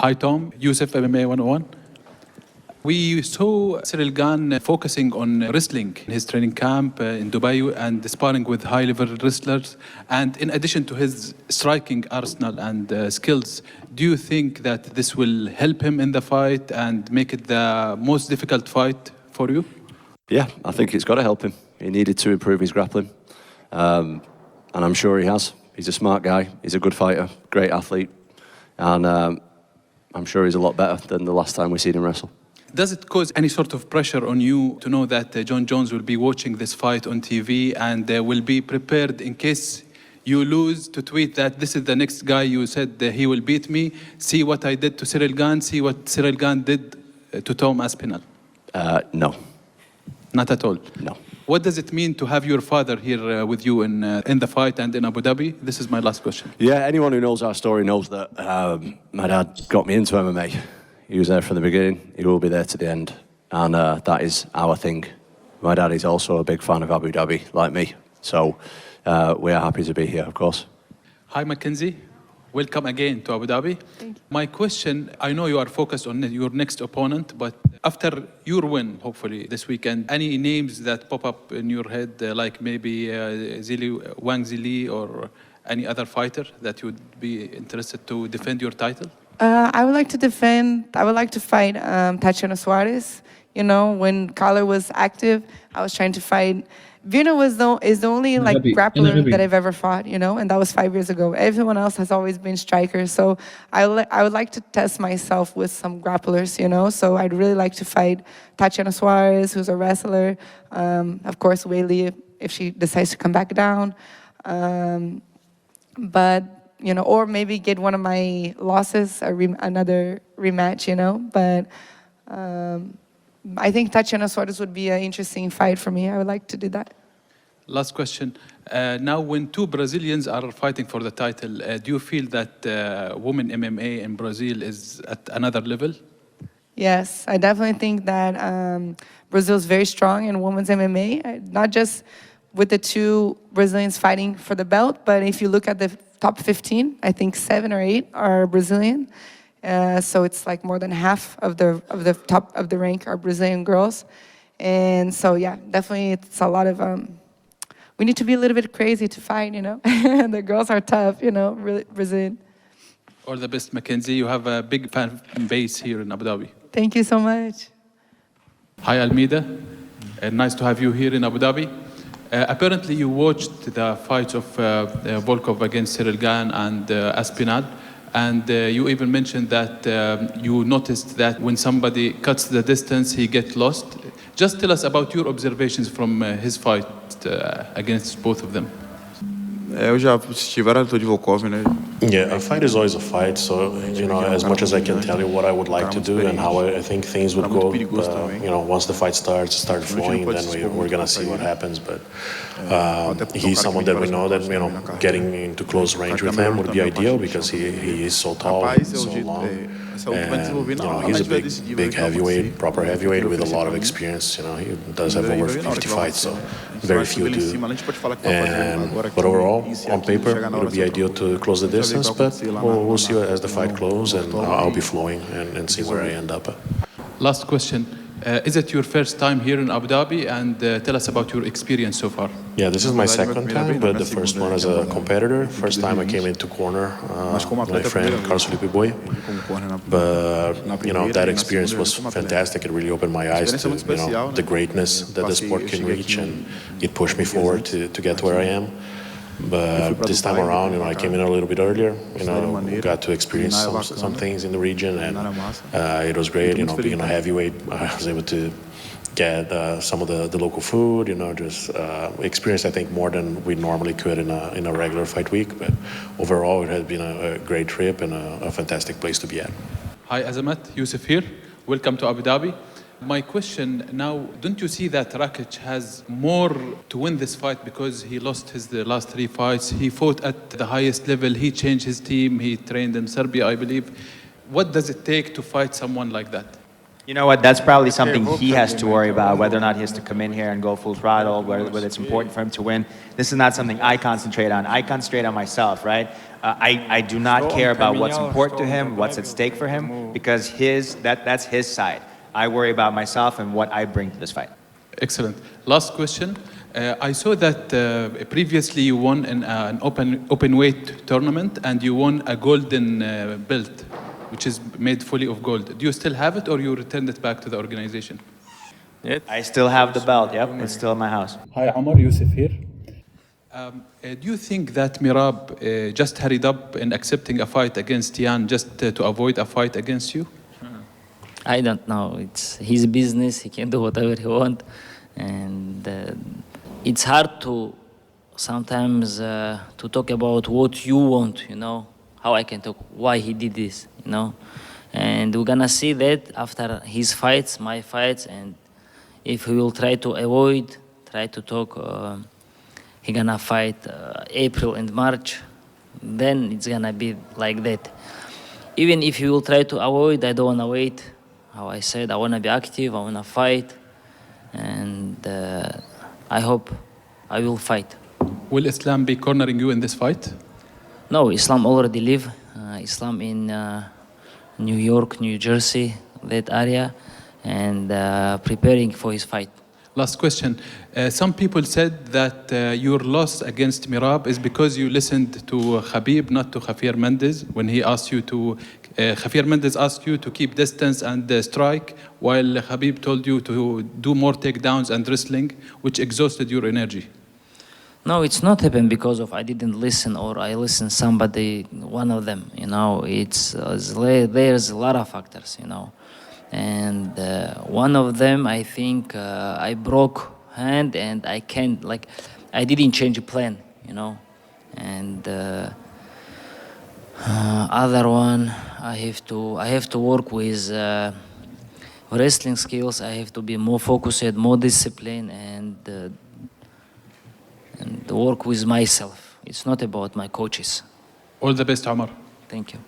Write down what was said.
Hi Tom, Yusuf MMA 101. We saw Cyril Gane focusing on wrestling in his training camp in Dubai and sparring with high-level wrestlers. And in addition to his striking arsenal and skills, do you think that this will help him in the fight and make it the most difficult fight for you? Yeah, I think it's got to help him. He needed to improve his grappling, and I'm sure he has. He's a smart guy, he's a good fighter, great athlete, and I'm sure he's a lot better than the last time we seen him wrestle. Does it cause any sort of pressure on you to know that John Jones will be watching this fight on TV and will be prepared in case you lose to tweet that this is the next guy you said he will beat me, see what I did to Cyril Gane, see what Cyril Gane did to Tom Aspinall? No. Not at all? No. What does it mean to have your father here with you in the fight and in Abu Dhabi? This is my last question. Yeah, anyone who knows our story knows that my dad got me into MMA. He was there from the beginning, he will be there to the end, and that is our thing. My dad is also a big fan of Abu Dhabi, like me, so we are happy to be here, of course. Hi Mackenzie, welcome again to Abu Dhabi. Thank you. My question, I know you are focused on your next opponent, but after your win, hopefully this weekend, any names that pop up in your head, like maybe Wang Zili or any other fighter that you would be interested to defend your title? I would like to fight Tatiana Suarez. You know, when Carla was active, I was trying to fight. Vina is the only grappler that I've ever fought, you know, and that was 5 years ago. Everyone else has always been strikers. So I would like to test myself with some grapplers, you know. So I'd really like to fight Tatiana Suarez, who's a wrestler. Of course, Weili, if she decides to come back down. But you know, or maybe get one of my losses, another rematch, you know. But I think Tatiana Suarez would be an interesting fight for me. I would like to do that. Last question. Now, when two Brazilians are fighting for the title, do you feel that women MMA in Brazil is at another level? Yes, I definitely think that Brazil is very strong in women's MMA, not just with the two Brazilians fighting for the belt, but if you look at the top 15, I think 7 or 8 are Brazilian. So it's like more than half of the top of the rank are Brazilian girls. And so yeah, definitely it's a lot of, we need to be a little bit crazy to fight, you know. The girls are tough, you know, really Brazilian. All the best, Mackenzie. You have a big fan base here in Abu Dhabi. Thank you so much. Hi, Almeida. Nice to have you here in Abu Dhabi. Apparently, you watched the fights of Volkov against Cyril Gane and Aspinall, and you even mentioned that you noticed that when somebody cuts the distance, he gets lost. Just tell us about your observations from his fight against both of them. Eu já assisti várias lutas de Volkov, né? Yeah, a fight is always a fight, so, you know, as much as I can tell you what I would like to do and how I think things would go, you know, once the fight start flowing, then we're gonna see what happens, but he's someone that we know that, you know, getting into close range with him would be ideal because he is so tall, so long, and, you know, he's a big heavyweight, proper heavyweight with a lot of experience, you know, he does have over 50 fights, so very few do, but overall, on paper, it would be ideal to close the distance, but we'll see as the fight closes, and I'll be flowing and see where I end up. Last question. Is it your first time here in Abu Dhabi? And tell us about your experience so far. Yeah, this is my second time, but the first one as a competitor. First time I came into corner my friend Carlos Felipe Boy. But, you know, that experience was fantastic. It really opened my eyes to, you know, the greatness that the sport can reach, and it pushed me forward to get to where I am. But this time around, you know, I came in a little bit earlier, you know, got to experience some things in the region, and it was great, you know, being a heavyweight, I was able to get some of the local food, you know, just experience, I think, more than we normally could in a regular fight week, but overall it has been a great trip and a fantastic place to be at. Hi Azamat, Yusuf here. Welcome to Abu Dhabi. My question now, don't you see that Rakic has more to win this fight because he lost the last 3 fights? He fought at the highest level, he changed his team, he trained in Serbia, I believe. What does it take to fight someone like that? You know what, that's probably something he has to worry about, whether or not he has to come in here and go full throttle, whether it's important for him to win. This is not something I concentrate on. I concentrate on myself, right? I do not care about what's important to him, what's at stake for him, because that's his side. I worry about myself and what I bring to this fight. Excellent. Last question. I saw that previously you won an open weight tournament and you won a golden belt, which is made fully of gold. Do you still have it, or you returned it back to the organization? I still have the belt. Yep, it's still in my house. Hi, Omar, Yusuf here. Do you think that Merab just hurried up in accepting a fight against Jan just to avoid a fight against you? I don't know. It's his business. He can do whatever he wants, and it's hard to sometimes to talk about what you want. You know, how I can talk why he did this. You know, and we're gonna see that after his fights, my fights, and if he will try to avoid, try to talk. He gonna fight April and March, then it's gonna be like that. Even if he will try to avoid, I don't wanna wait. How I said, I wanna be active, I wanna fight, and I hope I will fight. Will Islam be cornering you in this fight? No, Islam already live. Islam in New York, New Jersey, that area, and preparing for his fight. Last question. Some people said that your loss against Merab is because you listened to Khabib, not to Javier Mendez, when he asked you to. Javier Mendez asked you to keep distance and strike, while Khabib told you to do more takedowns and wrestling, which exhausted your energy. No, it's not happened because of I didn't listen or I listened somebody, one of them. You know, it's there's a lot of factors. You know. And one of them, I think, I broke hand and I can't, like, I didn't change a plan, you know. And other one, I have to work with wrestling skills. I have to be more focused, more disciplined, and work with myself. It's not about my coaches. All the best, Omar. Thank you.